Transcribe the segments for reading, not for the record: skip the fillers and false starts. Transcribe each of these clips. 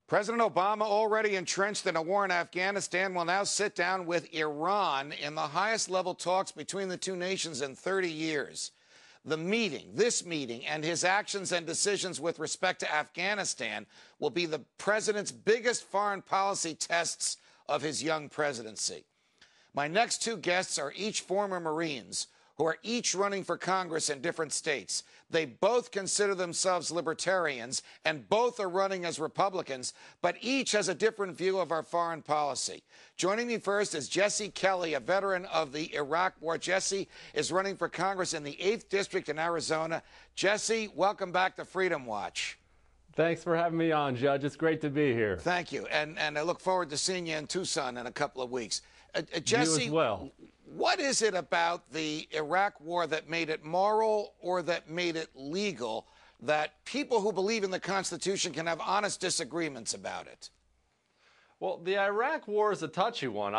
President Obama, already entrenched in a war in Afghanistan, will now sit down with Iran in the highest level talks between the two nations in 30 years. This meeting, and his actions and decisions with respect to Afghanistan will be the president's biggest foreign policy tests of his young presidency. My next two guests are each former Marines who are each running for Congress in different states. They both consider themselves libertarians, and both are running as Republicans, but each has a different view of our foreign policy. Joining me first is Jesse Kelly, a veteran of the Iraq War. Jesse is running for Congress in the 8th District in Arizona. Jesse, welcome back to Freedom Watch. Thanks for having me on, Judge. It's great to be here. Thank you. And I look forward to seeing you in Tucson in a couple of weeks. Jesse, you as well. What is it about the Iraq War that made it moral or that made it legal that people who believe in the Constitution can have honest disagreements about it? Well, the Iraq War is a touchy one.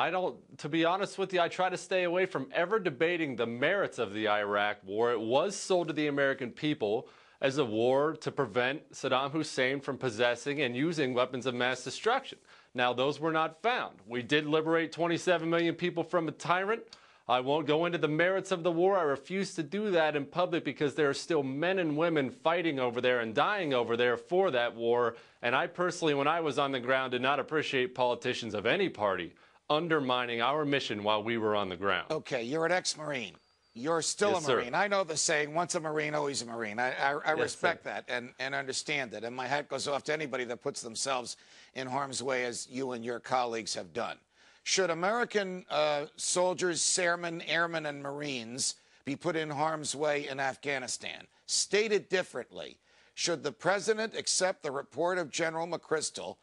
To be honest with you, I try to stay away from ever debating the merits of the Iraq War. It was sold to the American people as a war to prevent Saddam Hussein from possessing and using weapons of mass destruction. Now, those were not found. We did liberate 27 million people from a tyrant. I won't go into the merits of the war. I refuse to do that in public because there are still men and women fighting over there and dying over there for that war. And I personally, when I was on the ground, did not appreciate politicians of any party undermining our mission while we were on the ground. Okay, you're an ex-Marine. You're still Yes, a Marine. Sir. I know the saying, once a Marine, always a Marine. I respect that and understand it. And my hat goes off to anybody that puts themselves in harm's way, as you and your colleagues have done. Should American soldiers, airmen, and Marines be put in harm's way in Afghanistan? Stated differently, should the president accept the report of General McChrystal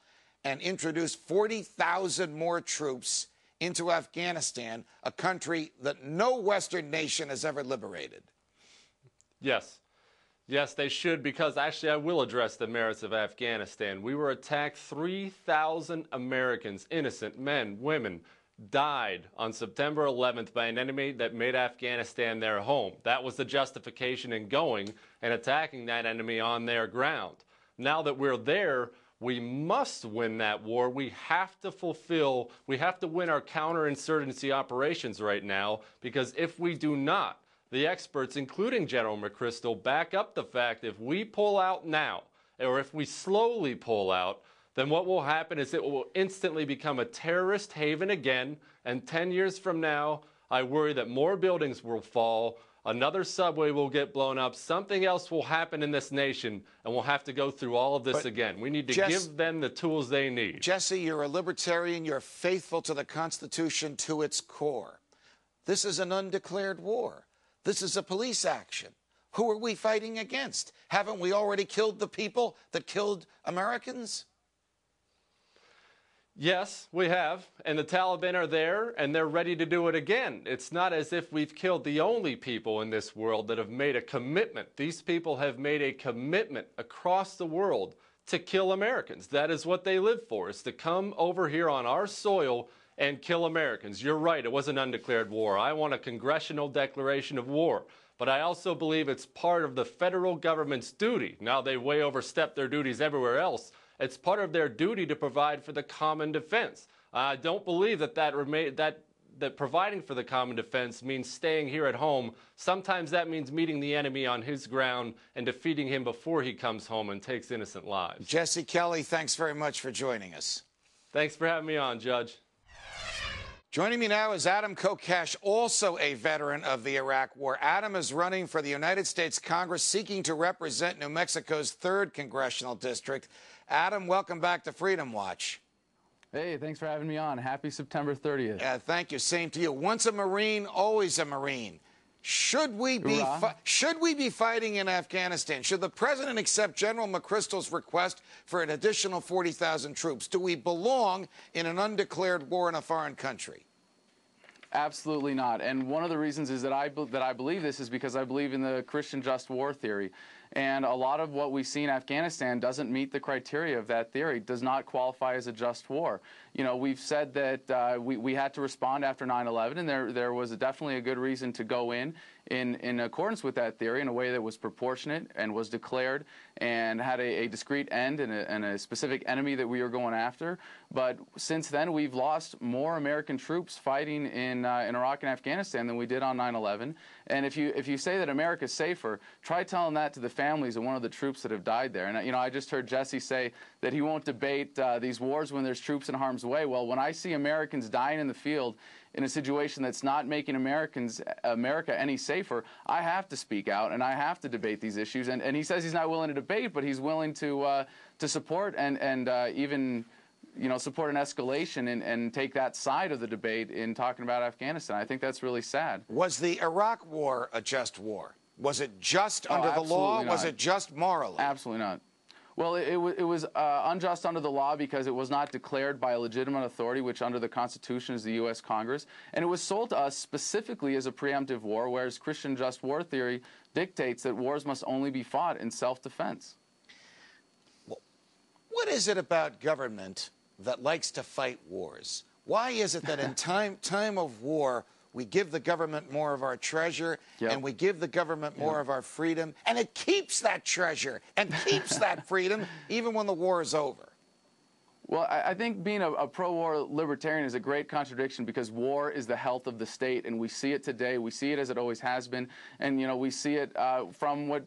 and introduce 40,000 more troops into Afghanistan, a country that no Western nation has ever liberated? Yes. Yes, they should, because actually I will address the merits of Afghanistan. We were attacked. 3,000 Americans, innocent men, women, died on September 11th by an enemy that made Afghanistan their home. That was the justification in going and attacking that enemy on their ground. Now that we're there, we must win that war. We have to win our counterinsurgency operations right now, because if we do not, the experts, including General McChrystal, back up the fact if we pull out now, or if we slowly pull out, then what will happen is it will instantly become a terrorist haven again, and 10 years from now, I worry that more buildings will fall, another subway will get blown up, something else will happen in this nation, and we'll have to go through all of this again. We need to give them the tools they need. Jesse, you're a libertarian. You're faithful to the Constitution to its core. This is an undeclared war. This is a police action. Who are we fighting against? Haven't we already killed the people that killed Americans? Yes, we have, and the Taliban are there, and they're ready to do it again. It's not as if we've killed the only people in this world that have made a commitment. These people have made a commitment across the world to kill Americans. That is what they live for, is to come over here on our soil and kill Americans. You're right, it was an undeclared war. I want a congressional declaration of war, but I also believe it's part of the federal government's duty. Now they way overstep their duties everywhere else. It's part of their duty to provide for the common defense. I don't believe that providing for the common defense means staying here at home. Sometimes that means meeting the enemy on his ground and defeating him before he comes home and takes innocent lives. Jesse Kelly, thanks very much for joining us. Thanks for having me on, Judge. Joining me now is Adam Kokesh, also a veteran of the Iraq War. Adam is running for the United States Congress, seeking to represent New Mexico's 3rd Congressional District. Adam, welcome back to Freedom Watch. Hey, thanks for having me on. Happy September 30th. Thank you. Same to you. Once a Marine, always a Marine. Should we be fighting in Afghanistan? Should the president accept General McChrystal's request for an additional 40,000 troops? Do we belong in an undeclared war in a foreign country? Absolutely not. And one of the reasons is that I believe this is because I believe in the Christian just war theory. And a lot of what we see in Afghanistan doesn't meet the criteria of that theory, does not qualify as a just war. You know, we've said that we had to respond after 9/11, and there was definitely a good reason to go in accordance with that theory in a way that was proportionate and was declared and had a discrete end and a specific enemy that we were going after. But since then, we've lost more American troops fighting in Iraq and Afghanistan than we did on 9/11. And if you say that America's safer, try telling that to the families of one of the troops that have died there. And, you know, I just heard Jesse say that he won't debate these wars when there's troops in harm's way. Well, when I see Americans dying in the field in a situation that's not making America any safer, I have to speak out and I have to debate these issues. And he says he's not willing to debate, but he's willing to support and even, you know, support an escalation and take that side of the debate in talking about Afghanistan. I think that's really sad. Was the Iraq war a just war? Was it just under the law? Not. Was it just morally? Absolutely not. Well, it was unjust under the law because it was not declared by a legitimate authority, which under the Constitution is the U.S. Congress. And it was sold to us specifically as a preemptive war, whereas Christian just war theory dictates that wars must only be fought in self-defense. Well, what is it about government that likes to fight wars? Why is it that in time of war, we give the government more of our treasure, and we give the government more of our freedom, and it keeps that treasure and keeps that freedom even when the war is over? Well, I think being a pro-war libertarian is a great contradiction because war is the health of the state, and we see it today. We see it as it always has been, and, you know, we see it from what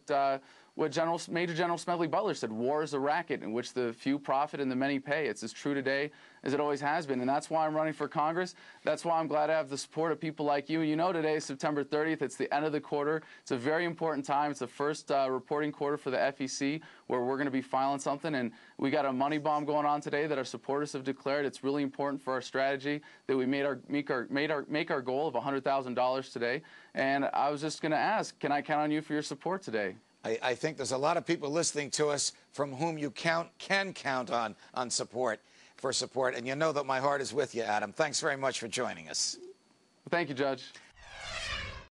Major General Smedley Butler said: war is a racket in which the few profit and the many pay. It's as true today as it always has been, and that's why I'm running for Congress. That's why I'm glad to have the support of people like you. You know, today is September 30th. It's the end of the quarter. It's a very important time. It's the first reporting quarter for the FEC where we're going to be filing something, and we got a money bomb going on today that our supporters have declared. It's really important for our strategy that we make our goal of $100,000 today. And I was just going to ask, can I count on you for your support today? I think there's a lot of people listening to us from whom you can count on support, and you know that my heart is with you, Adam. Thanks very much for joining us. Thank you, Judge.